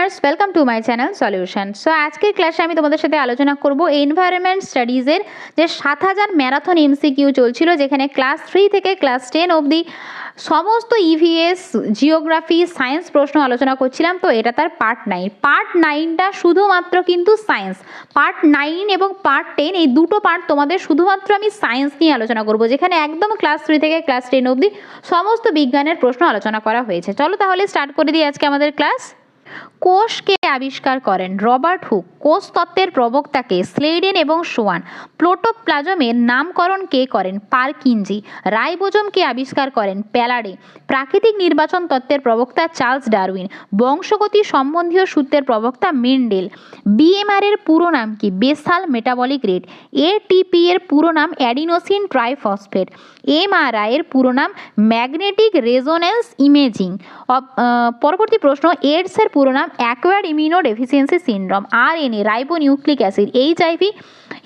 Viewers, welcome to my channel solution. So আজকের ক্লাসে আমি তোমাদের সাথে আলোচনা করব এনভায়রনমেন্ট স্টাডিজের যে 7000 ম্যারাথন এমসিকিউ চলছিল, যেখানে ক্লাস 3 থেকে ক্লাস 10 অবধি সমস্ত ইভিএস, জিওগ্রাফি, সায়েন্স প্রশ্ন আলোচনা করছিলাম। তো এটা তার পার্ট 9। পার্ট 9টা শুধুমাত্র কিন্তু সায়েন্স। পার্ট 9 এবং পার্ট 10 এই দুটো পার্ট তোমাদের শুধুমাত্র আমি সায়েন্স নিয়ে আলোচনা করব, যেখানে একদম ক্লাস 3 থেকে ক্লাস 10 অবধি সমস্ত বিজ্ঞানের প্রশ্ন আলোচনা করা হয়েছে। চলো তাহলে স্টার্ট করে দিই আজকে আমাদের ক্লাস। কোষ কে আবিষ্কার করেন? Robert Hooke. কোষ তত্ত্বের প্রবক্তা কে? স্লেডেন এবং সোয়ান। প্রোটোপ্লাজমের নামকরণ কে করেন? পারকিনজি। রাইবোজোম কে আবিষ্কার করেন? প্যালাডে। প্রাকৃতিক নির্বাচন তত্ত্বের প্রবক্তা চার্লস ডারউইন। বংশগতি সম্বন্ধীয় সূত্রের প্রবক্তা মেন্ডেল। বিএমআর এর পুরো নাম কি? Basal metabolic rate. এটিপি এর পুরো নাম অ্যাডিনোসিন ট্রাইফসফেট। এমআরআই এর পুরো নাম ম্যাগনেটিক রেজোনেন্স ইমেজিং। পরবর্তী প্রশ্ন, এইডস এর পুরো নাম acquired immunodeficiency syndrome. RNA ribonucleic acid. HIV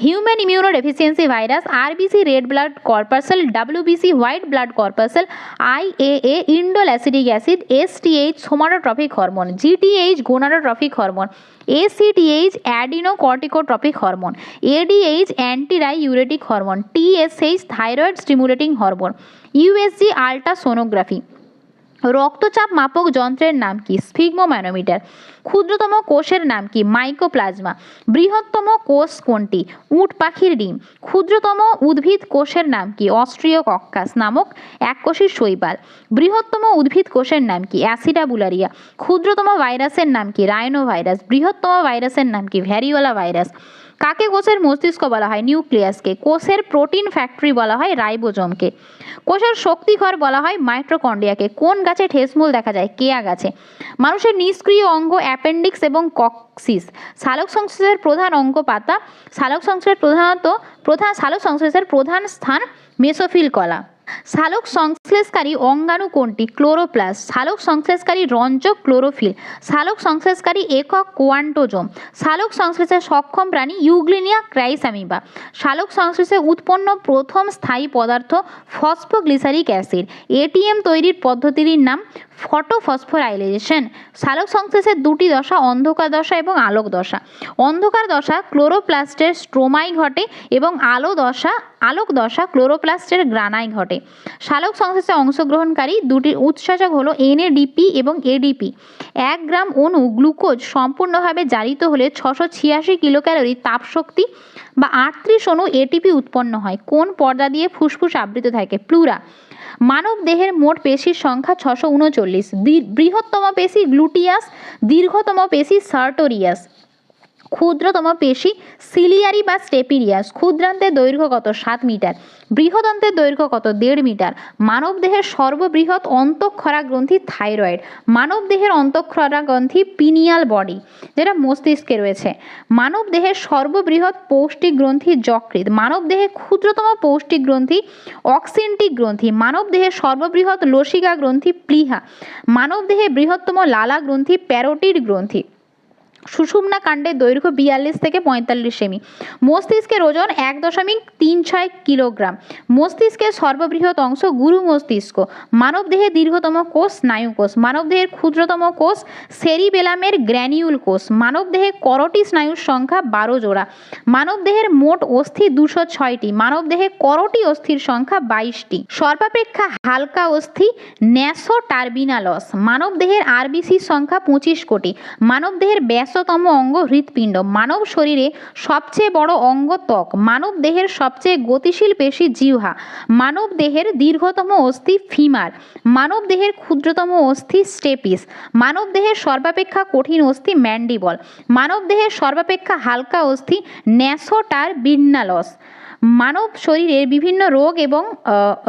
human immunodeficiency virus. RBC red blood corpuscle. WBC white blood corpuscle. IAA indole acidic acid. STH somatotropic hormone. GTH gonadotropic hormone. ACTH adenocorticotropic hormone. ADH antidiuretic hormone. TSH thyroid stimulating hormone. USG ultrasonography. রক্তচাপ মাপক যন্ত্রের নাম কি? Sphygmomanometer. ক্ষুদ্রতম কোষের নাম কি? Mycoplasma. বৃহত্তম কোষ কোনটি? উট পাখির ডিম। ক্ষুদ্রতম উদ্ভিদ কোষের নাম কি? অস্ট্রিওকক্কাস নামক এককোষী শৈবাল। বৃহত্তম উদ্ভিদ কোষের নাম কি? অ্যাসিডাবুলারিয়া। ক্ষুদ্রতম ভাইরাসের নাম কি? রাইনোভাইরাস। বৃহত্তম ভাইরাসের নাম কি? Variola virus. কাকে কোষের মস্তিষ্ক বলা হয়? নিউক্লিয়াসকে। কোষের প্রোটিন ফ্যাক্টরি বলা হয় রাইবোজোমকে। কোষের শক্তিঘর বলা হয় মাইটোকন্ড্রিয়াকে। কোন গাছে ঠেসমূল দেখা যায়? কেয়া গাছে। মানুষের নিষ্ক্রিয় অঙ্গ অ্যাপেন্ডিক্স এবং কক্সিস। সালোক সংশ্লেষের প্রধান অঙ্গ পাতা। সালোক সংশ্লেষের প্রধান স্থান মেসোফিল কলা। সালোক সংশ্লেষকারী অঙ্গাণু কোনটি? ক্লোরোপ্লাস্ট। সালোক সংশ্লেষকারী রঞ্জক ক্লোরোফিল। সালোক সংশ্লেষকারী একক কোয়ান্টোজোম। সালোক সংশ্লেষে সক্ষম প্রাণী ইউগ্লিনিয়া ক্রাইসামিবা। সালোক সংশ্লেষে উৎপন্ন প্রথম স্থায়ী পদার্থ ফসফোগ্লিসারিক অ্যাসিড। এটিএম তৈরির পদ্ধতির নাম ফটোফসফোরাইলেশন। সালোক সংশ্লেষের দুটি দশা, অন্ধকার দশা এবং আলোক দশা। অন্ধকার দশা ক্লোরোপ্লাস্টের স্ট্রোমায় ঘটে এবং আলোক দশা ক্লোরোপ্লাস্টের গ্রানায় ঘটে। সালোক সংশ্লেষে অংশগ্রহণকারী দুটি উৎসেচক হলো এনএডিপি এবং এডিপি। 1 গ্রাম অণু গ্লুকোজ সম্পূর্ণভাবে জারিত হলে 686 কিলোক্যালোরি তাপশক্তি বা 38 অণু এটিপি উৎপন্ন হয়। কোন পর্দা দিয়ে ফুসফুস আবৃত থাকে? প্লুরা। মানব দেহের মোট পেশির সংখ্যা 639। বৃহত্তম পেশি গ্লুটিয়াস। দীর্ঘতম পেশি সার্টোরিয়াস। ক্ষুদ্রতম পেশি সিলিয়ারি বা স্টেপিরিয়াস। ক্ষুদ্রান্তের দৈর্ঘ্য কত? 7 মিটার। বৃহদন্তের দৈর্ঘ্য কত? 1.5 মিটার। মানব দেহের সর্ববৃহৎ অন্তঃক্ষরা গ্রন্থি থাইরয়েড। মানব দেহের অন্তঃক্ষরা গ্রন্থি পিনিয়াল বডি, যেটা মস্তিষ্কে রয়েছে। মানব দেহের সর্ববৃহৎ পৌষ্টিক গ্রন্থি যকৃৎ। মানব দেহের ক্ষুদ্রতম পৌষ্টিক গ্রন্থি অক্সিন্টিক গ্রন্থি। মানব দেহের সর্ববৃহৎ লসিকা গ্রন্থি প্লীহা। মানব দেহের বৃহত্তম লালা গ্রন্থি প্যারোটিড গ্রন্থি। সুষুম্না কাণ্ডের দৈর্ঘ্য 42 থেকে 45 সেমি। মস্তিষ্কের ওজন 1.36 কিলোগ্রাম। মস্তিষ্কের সর্ববৃহৎ অংশ গুরু মস্তিষ্ক। মানব দেহের দীর্ঘতম কোষ স্নায়ু কোষ। মানব দেহের ক্ষুদ্রতম কোষ সেরিবেলামের গ্র্যানিউল কোষ। মানব দেহে করটি স্নায়ুর সংখ্যা 12 জোড়া। মানব দেহের মোট অস্থি 206টি। মানব দেহে করটি অস্থির সংখ্যা 22টি। সর্বাপেক্ষা হালকা অস্থি ন্যাসোটার্বিনালস। মানব দেহের আরবিসির সংখ্যা 25 কোটি। মানব দেহের ব্যস্ততম অঙ্গ হৃৎপিণ্ড। মানব শরীরে সবচেয়ে বড় অঙ্গ ত্বক। মানব দেহের সবচেয়ে গতিশীল পেশি জিহ্বা। মানব দেহের দীর্ঘতম অস্থি ফিমার। মানব দেহের ক্ষুদ্রতম অস্থি স্টেপিস। মানব দেহের সর্বাপেক্ষা কঠিন অস্থি ম্যান্ডিবল। মানব দেহের সর্বাপেক্ষা হালকা অস্থি ন্যাসোটারবিনালস। মানব শরীরের বিভিন্ন রোগ এবং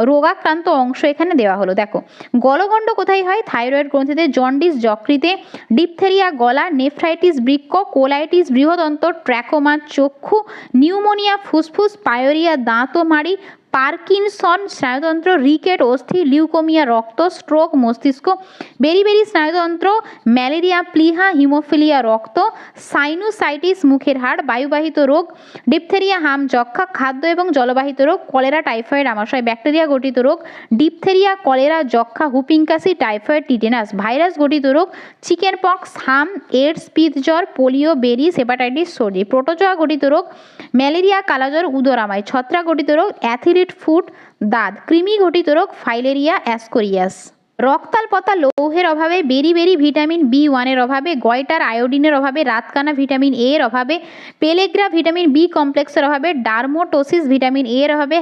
রোগাক্রান্ত অংশ এখানে দেওয়া হলো। দেখো, গলগণ্ড কোথায় হয়? থাইরয়েড গ্রন্থিতে। জন্ডিস যকৃতে। ডিপথেরিয়া গলা। নেফ্রাইটিস বৃক্ক। কোলাইটিস বৃহদন্ত। ট্র্যাকোমা চক্ষু। নিউমোনিয়া ফুসফুস। পায়োরিয়া দাঁত ও মাড়ি। পার্কিনসন স্নায়ুতন্ত্র, রিকেট অস্থি, লিউকোমিয়া রক্ত, স্ট্রোক মস্তিষ্ক, বেরিবেরি স্নায়ুতন্ত্র, ম্যালেরিয়া প্লিহা, হিমোফিলিয়া রক্ত, সাইনুসাইটিস মুখের হাড়, বায়ুবাহিত রোগ, ডিপথেরিয়া হাম যক্ষা, খাদ্য এবং জলবাহিত রোগ, কলেরা টাইফয়েড আমাশয়, ব্যাকটেরিয়া গঠিত রোগ, ডিপথেরিয়া কলেরা যক্ষা, হুপিং কাশি, টাইফয়েড টিটেনাস, ভাইরাস গঠিত রোগ, চিকেন পক্স, হাম, এডস, পিতজ্বর, পোলিও, বেরিস, হেপাটাইটিস, সর্দি, প্রোটোজোয়া গঠিত রোগ, ম্যালেরিয়া, কালাজ্বর, উদরামাই, ছত্রাক গঠিত রোগ, অ্যাথিরিড ফুট, দাঁত, কৃমি ঘটিত রোগ, ফাইলেরিয়া, অ্যাসকোরিয়াস। রক্তাল্পতা লৌহের অভাবে, বেরিবেরি ভিটামিন B1 অভাবে, গয়টার আয়োডিনের অভাবে, রাতকানা ভিটামিন A এর অভাবে, পেলেগ্রা ভিটামিন B কমপ্লেক্সের অভাবে, ডার্মোটোসিস ভিটামিন A এর অভাবে,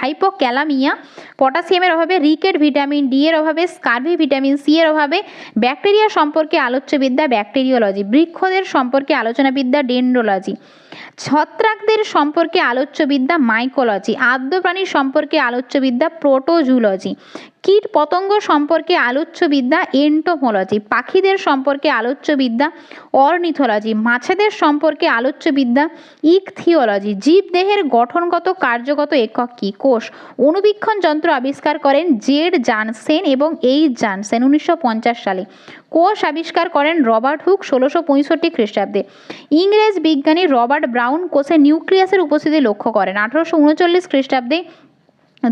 হাইপোক্যালামিয়া পটাশিয়ামের অভাবে, রিকেট ভিটামিন D এর অভাবে, স্কারভি ভিটামিন C এর অভাবে, ব্যাকটেরিয়া সম্পর্কে আলোচ্যবিদ্যা ব্যাকটেরিওলজি, বৃক্ষদের সম্পর্কে আলোচনাবিদ্যা ডেন্ড্রোলজি, ছত্রাকদের সম্পর্কে আলোচ্যবিদ্যা মাইকোলজি, আদ্য প্রাণীর সম্পর্কে আলোচ্যবিদ্যা প্রোটোজুলজি, কীট পতঙ্গ সম্পর্কে আলোচ্যবিদ্যা এন্টোমোলজি, পাখিদের সম্পর্কে আলোচ্যবিদ্যা অর্নিথোলজি, মাছেদের সম্পর্কে আলোচ্যবিদ্যা ইকথিওলজি। জীবদেহের গঠনগত কার্যগত একক কী? কোষ। অণুবীক্ষণ যন্ত্র আবিষ্কার করেন জেড জানসেন এবং এইচ জানসেন 1950 সালে। কোষ আবিষ্কার করেন রবার্ট হুক 1665 খ্রিস্টাব্দে। ইংরেজ বিজ্ঞানী রবার্ট ব্রাউন কোষে নিউক্লিয়াসের উপস্থিতি লক্ষ্য করেন 1839 খ্রিস্টাব্দে।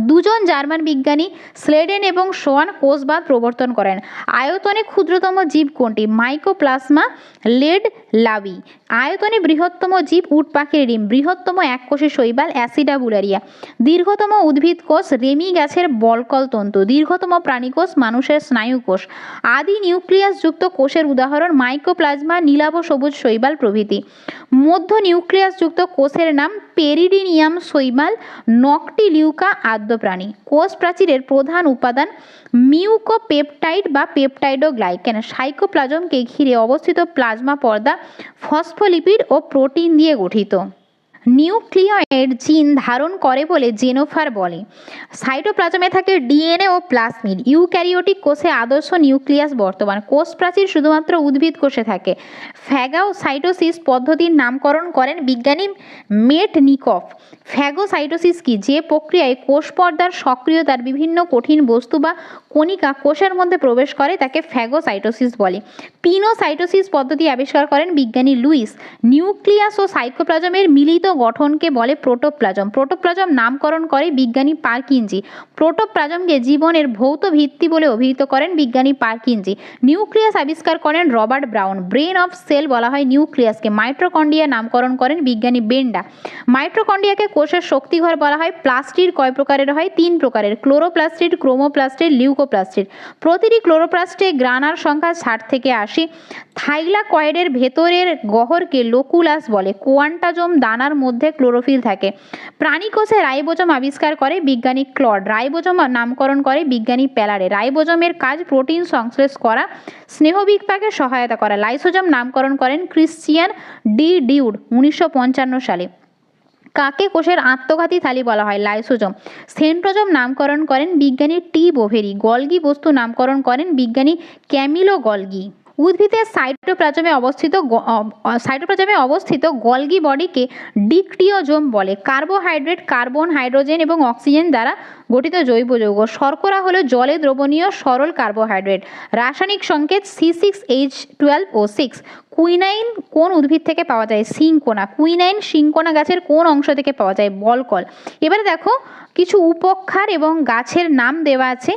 দুজন জার্মান বিজ্ঞানী স্লেডেন এবং সোয়ান কোষবাদ প্রবর্তন করেন। আয়তনে ক্ষুদ্রতম জীব কোনটি? মাইকোপ্লাজমা লেড লাভি। আয়তনে বৃহত্তম জীব উট পাখির ডিম। বৃহত্তম এককোষী শৈবাল অ্যাসিডাবুলারিয়া। দীর্ঘতম উদ্ভিদ কোষ রেমি গাছের বলকল তন্তু। দীর্ঘতম প্রাণীকোষ মানুষের স্নায়ুকোষ। আদি নিউক্লিয়াসযুক্ত কোষের উদাহরণ মাইকোপ্লাজমা, নীলাভ সবুজ শৈবাল প্রভৃতি। মধ্য নিউক্লিয়াসযুক্ত কোষের নাম পেরিডিনিয়াম শৈবাল, নকটিলিউকা আদ্য প্রাণী। কোষ প্রাচীরের প্রধান উপাদান মিউকোপেপটাইড বা পেপটাইডোগ্লাইকেন। সাইটোপ্লাজমকে ঘিরে অবস্থিত প্লাজমা পর্দা ফসফোলিপিড ও প্রোটিন দিয়ে গঠিত। নিউক্লিয়েট জিন ধারণ করে বলে জেনোফার বলে। সাইটোপ্লাজমে থাকে ডিএনএ ও প্লাজমিড। ইউক্যারিওটিক কোষে আদর্শ নিউক্লিয়াস বর্তমান। কোষ প্রাচীর শুধুমাত্র উদ্ভিদ কোষে থাকে। ফ্যাগোসাইটোসিস পদ্ধতির নামকরণ করেন বিজ্ঞানী মেটনিকফ। ফ্যাগোসাইটোসিস কি? যে প্রক্রিয়ায় কোষ পর্দার সক্রিয়তার বিভিন্ন কঠিন বস্তু বা কণিকা কোষের মধ্যে প্রবেশ করে তাকে ফ্যাগোসাইটোসিস বলে। পিনোসাইটোসিস পদ্ধতি আবিষ্কার করেন বিজ্ঞানী লুইস। নিউক্লিয়াস ও সাইটোপ্লাজমের মিলিত গঠনকে বলে প্রোটোপ্লাজম। প্রোটোপ্লাজম নামকরণ করে বিজ্ঞানী পারকিনজি। প্রোটোপ্লাজমকে জীবনের ভৌত ভিত্তি বলে অভিহিত করেন বিজ্ঞানী পারকিনজি। নিউক্লিয়াস আবিষ্কার করেন Robert Brown. Brain of cell বলা হয় নিউক্লিয়াসকে। মাইটোকন্ড্রিয়া নামকরণ করেন বিজ্ঞানী বেন্ডা। মাইটোকন্ড্রিয়াকে কোষের শক্তিঘর বলা হয়। প্লাস্টিড কয় প্রকারের হয়? 3 প্রকারের। Chloroplastid, ক্রোমোপ্লাস্টিড, leucoplastid. প্রতিটি ক্লোরোপ্লাস্টে গ্রানার সংখ্যা 60 থেকে 80। থাইলাকয়েডের ভেতরের গহ্বরকে লোকুলাস বলে। কোয়ান্টাজোম দানার মধ্যে ক্লোরোফিল থাকে। প্রাণীকোষে রাইবোজোম আবিষ্কার করে বিজ্ঞানী ক্লড। রাইবোজোম নামকরণ করে বিজ্ঞানী প্যালারে। রাইবোজোমের কাজ প্রোটিন সংশ্লেষ করা, স্নেহবিপাকে সহায়তা করা। লাইসোজোম নামকরণ করেন ক্রিশ্চিয়ান ডি ডিউড 1955 সালে। কাকে কোষের আত্মঘাতী থালি বলা হয়? লাইসোজোম। সেন্ট্রোজোম নামকরণ করেন বিজ্ঞানী টি বোভেরি। গলগি বস্তু নামকরণ করেন বিজ্ঞানী ক্যামিলো গলগি। উদ্ভিদের সাইটোপ্লাজমে অবস্থিত গলগি বডিকে ডিকটিওজোম বলে। কার্বোহাইড্রেট কার্বন, হাইড্রোজেন এবং অক্সিজেন দ্বারা গঠিত জৈব যৌগ। শর্করা হলো জলে দ্রবণীয় সরল কার্বোহাইড্রেট। রাসায়নিক সংকেত C6H12O6। কুইনাইন কোন উদ্ভিদ থেকে পাওয়া যায়? সিংকোনা। কুইনাইন সিংকোনা গাছের কোন অংশ থেকে পাওয়া যায়? বলকল। এবারে দেখো কিছু উপক্ষার এবং গাছের নাম দেওয়া আছে।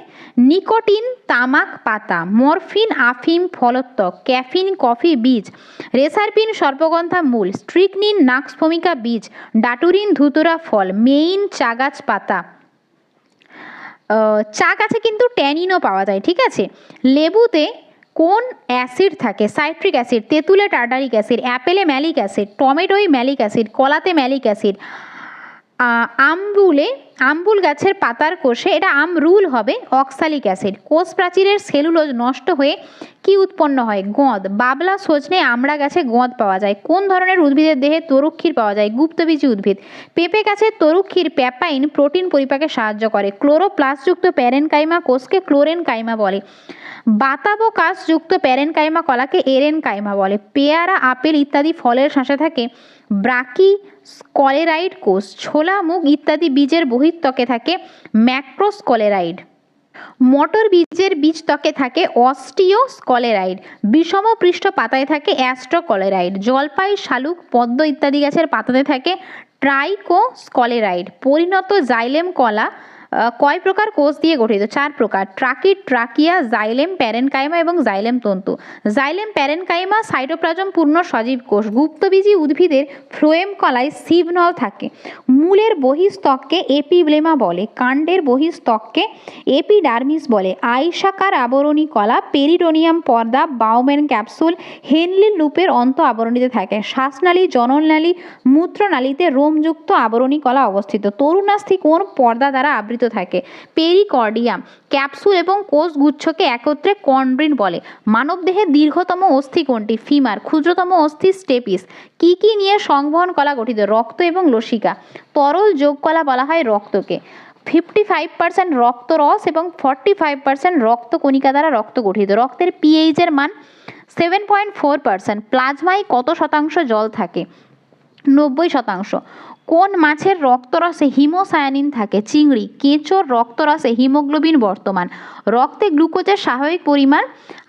নিকোটিন তামাক পাতা, মরফিন আফিম ফলত্বক, ক্যাফিন কফি বীজ, রেসারপিন সর্পগন্ধা মূল, স্ট্রিকনিন নাক্স ভূমিকা বীজ, ডাটুরিন ধুতুরা ফল, মেইন চা গাছ পাতা। চা গাছে কিন্তু ট্যানিনও পাওয়া যায়, ঠিক আছে। লেবুতে কোন অ্যাসিড থাকে? Citric acid. তেঁতুলে টার্টারিক অ্যাসিড, অ্যাপেলে ম্যালিক অ্যাসিড, টমেটোয় ম্যালিক অ্যাসিড, কলাতে ম্যালিক অ্যাসিড। আমবুল গাছের পাতার কোষে, এটা আমরুল হবে, অক্সালিক অ্যাসিড। কোষ প্রাচীরের সেলুলোজ নষ্ট হয়ে কি উৎপন্ন হয়? গঁদ। বাবলা, সজনে, আমড়া গাছে গঁদ পাওয়া যায়। কোন ধরনের উদ্ভিদের দেহে তরুক্ষীর পাওয়া যায়? গুপ্তবীজী উদ্ভিদ। পেঁপে গাছের তরুক্ষীর প্যাপাইন প্রোটিন পরিপাকে সাহায্য করে। ক্লোরোপ্লাস্টযুক্ত প্যারেনকাইমা কোষকে ক্লোরেনকাইমা বলে। বাতাবকাশযুক্ত প্যারেনকাইমা কলাকে এরেনকাইমা বলে। পেয়ারা, আপেল ইত্যাদি ফলের শাঁসে থাকে ব্রাকি স্কলেরাইড কোষ। ছোলা, মুগ ইত্যাদি বীজের উদ্ভিদ ত্বকে থাকে ম্যাক্রোস্কলেরাইড। মটর বীজের বীজ ত্বকে থাকে অস্টিওস্কলেরাইড। বিষম পৃষ্ঠ পাতায় থাকে অ্যাস্ট্রোকলেরাইড। জলপাই, শালুক, পদ্ম ইত্যাদি গাছের পাতাতে থাকে ট্রাইকোস্কলেরাইড। পরিণত জাইলেম কলা কয় প্রকার কোষ দিয়ে গঠিত? 4 প্রকার। ট্রাকিড, ট্রাকিয়া, জাইলেম প্যারেনকাইমা এবং জাইলেম তন্তু। জাইলেম প্যারেনকাইমা সাইটোপ্লাজম পূর্ণ সজীব কোষ। গুপ্তবীজী উদ্ভিদের ফ্লোয়েম কলায় সিভনল থাকে। মূলের বহিঃস্তককে এপিব্লেমা বলে। কাণ্ডের বহিঃস্তককে এপিডার্মিস বলে। আয়সাকার আবরণী কলা পেরিটোনিয়াম পর্দা, বাউম্যান ক্যাপসুল, হেনলির লুপের অন্ত আবরণীতে থাকে। শ্বাসনালী, জনননালী, মূত্রনালীতে রোমযুক্ত আবরণী কলা অবস্থিত। তরুণাস্থি কোন পর্দা দ্বারা আবৃত থাকে? পেরিকর্ডিয়াম। ক্যাপসুল এবং কোষগুচ্ছকে একত্রে কন্ড্রিন বলে। মানবদেহের দীর্ঘতম অস্থি কোনটি? ফিমার। ক্ষুদ্রতম অস্থি স্টেপিস। কি কি নিয়ে সংবহন কলা গঠিত? রক্ত এবং লসিকা। তরল যোগ কলা বলা হয় রক্তকে। 55% রক্তরস এবং 45% রক্তকণিকা দ্বারা রক্ত গঠিত। রক্তের পিএইচ এর মান 7.4%। প্লাজমায় কত শতাংশ জল থাকে? 90%। কোন মাছের রক্তরসে হিমোসায়ানিন থাকে? চিংড়ি। কেঁচোর রক্তরসে হিমোগ্লোবিন বর্তমান। রক্তে গ্লুকোজের স্বাভাবিক পরিমাণ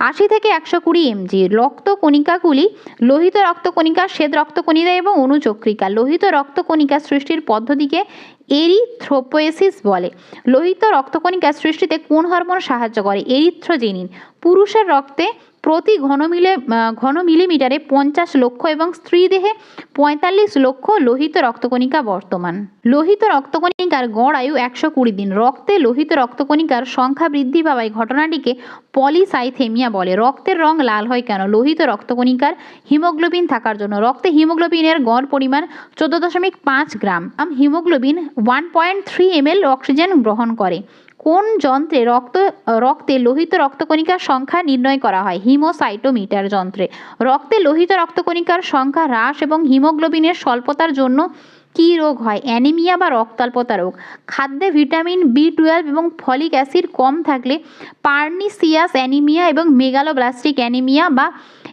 80 থেকে 120 mg। রক্তকণিকাগুলি লোহিত রক্তকণিকা, শ্বেত রক্তকণিকা এবং অনুচক্রিকা। লোহিত রক্তকণিকা সৃষ্টির পদ্ধতিকে এরিথ্রোপোয়েসিস বলে। লোহিত রক্তকণিকা সৃষ্টিতে কোন হরমোন সাহায্য করে? এরিথ্রোজেনিন। পুরুষের রক্তে প্রতি ঘন মিলিমিটারে 50 লক্ষ এবং স্ত্রী দেহে 45 লক্ষ লোহিত রক্তকণিকা বর্তমান। লোহিত রক্তকণিকার গড় আয়ু 120 দিন। রক্তে লোহিত রক্তকণিকার সংখ্যা বৃদ্ধি পাওয়ায় ঘটনাটিকে পলিসাইথেমিয়া বলে। রক্তের রং লাল হয় কেন? লোহিত রক্তকণিকার হিমোগ্লোবিন থাকার জন্য। রক্তে হিমোগ্লোবিনের গড় পরিমাণ 14.5 গ্রাম। হিমোগ্লোবিন 1.3 ml অক্সিজেন গ্রহণ করে। কোন যন্ত্রে রক্তে লোহিত রক্তকণিকার সংখ্যা নির্ণয় করা হয়? হিমোসাইটোমিটার যন্ত্রে। রক্তে লোহিত রক্তকণিকার সংখ্যা হ্রাস এবং হিমোগ্লোবিনের স্বল্পতার জন্য কী রোগ হয়? অ্যানিমিয়া বা রক্তাল্পতা রোগ। খাদ্যে ভিটামিন B12 এবং ফলিক অ্যাসিড কম থাকলে পার্নিসিয়াস অ্যানিমিয়া এবং মেগালোব্লাস্টিক অ্যানিমিয়া বা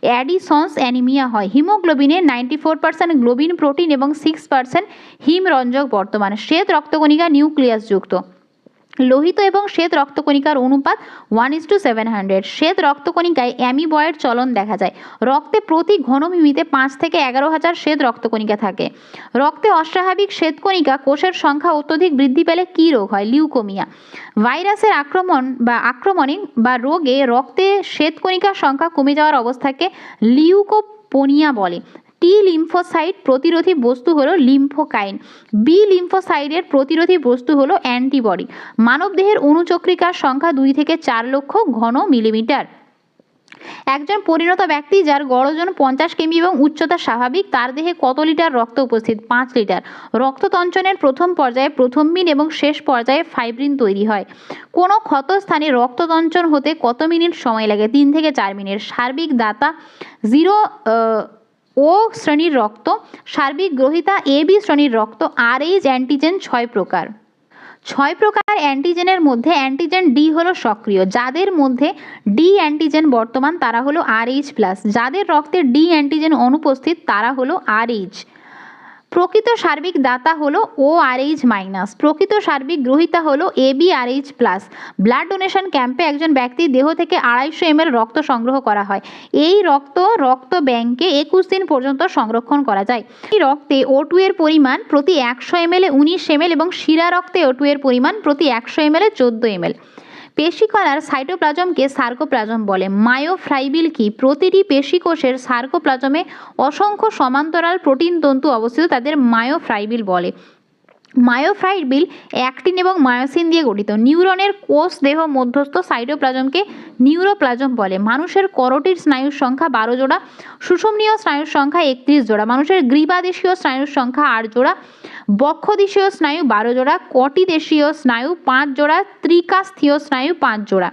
অ্যাডিসন্স অ্যানিমিয়া হয়। হিমোগ্লোবিনে 94% গ্লোবিন প্রোটিন এবং 6% হিমরঞ্জক বর্তমান। শ্বেত রক্তকণিকা নিউক্লিয়াসযুক্ত। লোহিত এবং শ্বেত রক্তকণিকার অনুপাত 1:700। শ্বেত রক্তকণিকায় অ্যামিবয়েড চলন দেখা যায়। রক্তে প্রতি ঘনমিমিতে 5 থেকে 11,000 শ্বেত রক্তকণিকা থাকে। রক্তে অস্বাভাবিক শ্বেতকণিকা কোষের সংখ্যা অত্যধিক বৃদ্ধি পেলে কী রোগ হয়? লিউকোমিয়া। ভাইরাসের আক্রমণে বা রোগে রক্তে শ্বেতকণিকার সংখ্যা কমে যাওয়ার অবস্থাকে লিউকোপোনিয়া বলে। টি লিম্ফোসাইট প্রতিরোধী বস্তু হলো লিম্ফোকাইন। বি লিম্ফোসাইটের প্রতিরোধী বস্তু হলো অ্যান্টিবডি। মানবদেহের অনুচক্রিকার সংখ্যা 2 থেকে 4 লক্ষ ঘন মিলিমিটার। একজন পরিণত ব্যক্তি যার গড় ওজন 50 কেজি এবং উচ্চতা স্বাভাবিক, তার দেহে কত লিটার রক্ত উপস্থিত? 5 লিটার। রক্ততঞ্চনের প্রথম পর্যায়ে প্রথমবিন এবং শেষ পর্যায়ে ফাইব্রিন তৈরি হয়। কোনো ক্ষতস্থানে রক্ততঞ্চন হতে কত মিনিট সময় লাগে? 3 থেকে 4 মিনিট। সার্বিক দাতা 0 ও শ্রেণীর রক্ত। সার্বিক গ্রহিতা AB শ্রেণীর রক্ত। RH অ্যান্টিজেন 6 প্রকার। 6 প্রকার অ্যান্টিজেনের মধ্যে অ্যান্টিজেন ডি হলো সক্রিয়। যাদের মধ্যে ডি অ্যান্টিজেন বর্তমান তারা হলো RH+। যাদের রক্তে ডি অ্যান্টিজেন অনুপস্থিত তারা হলো RH। প্রকৃত সার্বিক দাতা হলো ORH-। প্রকৃত সার্বিক গ্রহিতা হলো ABRH+। ব্লাড ডোনেশন ক্যাম্পে একজন ব্যক্তির দেহ থেকে 250 ml রক্ত সংগ্রহ করা হয়। এই রক্ত ব্যাংকে 21 দিন পর্যন্ত সংরক্ষণ করা যায়। এই রক্তে O2 এর পরিমাণ প্রতি 100 ml 19 ml এবং শিরা রক্তে O2 এর পরিমাণ প্রতি 100 ml 14 ml। পেশিকলার সাইটোপ্লাজমকে সার্কোপ্লাজম বলে। মায়োফাইব্রিল কি? প্রতিটি পেশিকোষের সার্কোপ্লাজমে অসংখ্য সমান্তরাল প্রোটিন তন্তু অবস্থিত, তাদের মায়োফাইব্রিল বলে। মায়োফাইব্রিল অ্যাক্টিন এবং মায়োসিন দিয়ে গঠিত। নিউরনের কোষ দেহ মধ্যস্থ সাইটোপ্লাজমকে নিউরোপ্লাজম বলে। মানুষের করোটিড স্নায়ুর সংখ্যা 12 জোড়া। সুষুম্নীয় স্নায়ুর সংখ্যা 31 জোড়া। মানুষের গ্রীবাদেশীয় স্নায়ুর সংখ্যা 8 জোড়া। বক্ষদেশীয় স্নায়ু 12 জোড়া। কটিদেশীয় স্নায়ু 5 জোড়া। ত্রিকাস্থীয় স্নায়ু 5 জোড়া।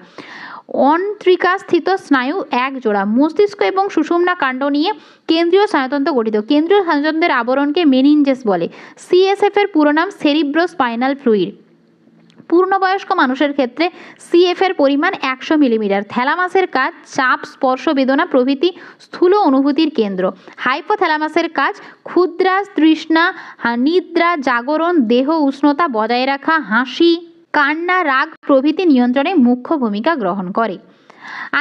অন্ত্রিকাস্থিত স্নায়ু 1 জোড়া। মস্তিষ্ক এবং সুষুম্না কাণ্ড নিয়ে কেন্দ্রীয় স্নায়ুতন্ত্র গঠিত। কেন্দ্রীয় স্নায়ুতন্ত্রের আবরণকে মেনিনজেস বলে। CSF এর পুরো নাম সেরিব্রোস্পাইনাল ফ্লুইড। পূর্ণবয়স্ক মানুষের ক্ষেত্রে সিএফ এর পরিমাণ 100 মিলিমিটার। থ্যালামাসের কাজ চাপ, স্পর্শ, বেদনা প্রভৃতি স্থূল অনুভূতির কেন্দ্র। হাইপোথ্যালামাসের কাজ ক্ষুদ্রা, তৃষ্ণা, নিদ্রা, জাগরণ, দেহ উষ্ণতা বজায় রাখা, হাসি, কান্না, রাগ প্রভৃতি নিয়ন্ত্রণে মুখ্য ভূমিকা গ্রহণ করে।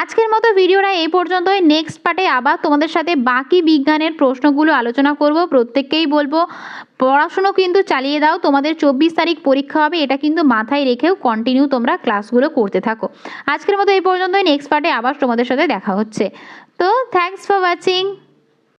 আজকের মতো ভিডিওটা এই পর্যন্তই। নেক্সট পার্টে আবার তোমাদের সাথে বাকি বিজ্ঞানের প্রশ্নগুলো আলোচনা করব। প্রত্যেককেই বলবো পড়াশুনো কিন্তু চালিয়ে দাও, তোমাদের 24 তারিখ পরীক্ষা হবে, এটা কিন্তু মাথায় রেখেও কন্টিনিউ তোমরা ক্লাসগুলো করতে থাকো। আজকের মতো এই পর্যন্তই। নেক্সট পার্টে আবার তোমাদের সাথে দেখা হচ্ছে। তো থ্যাঙ্কস ফর ওয়াচিং।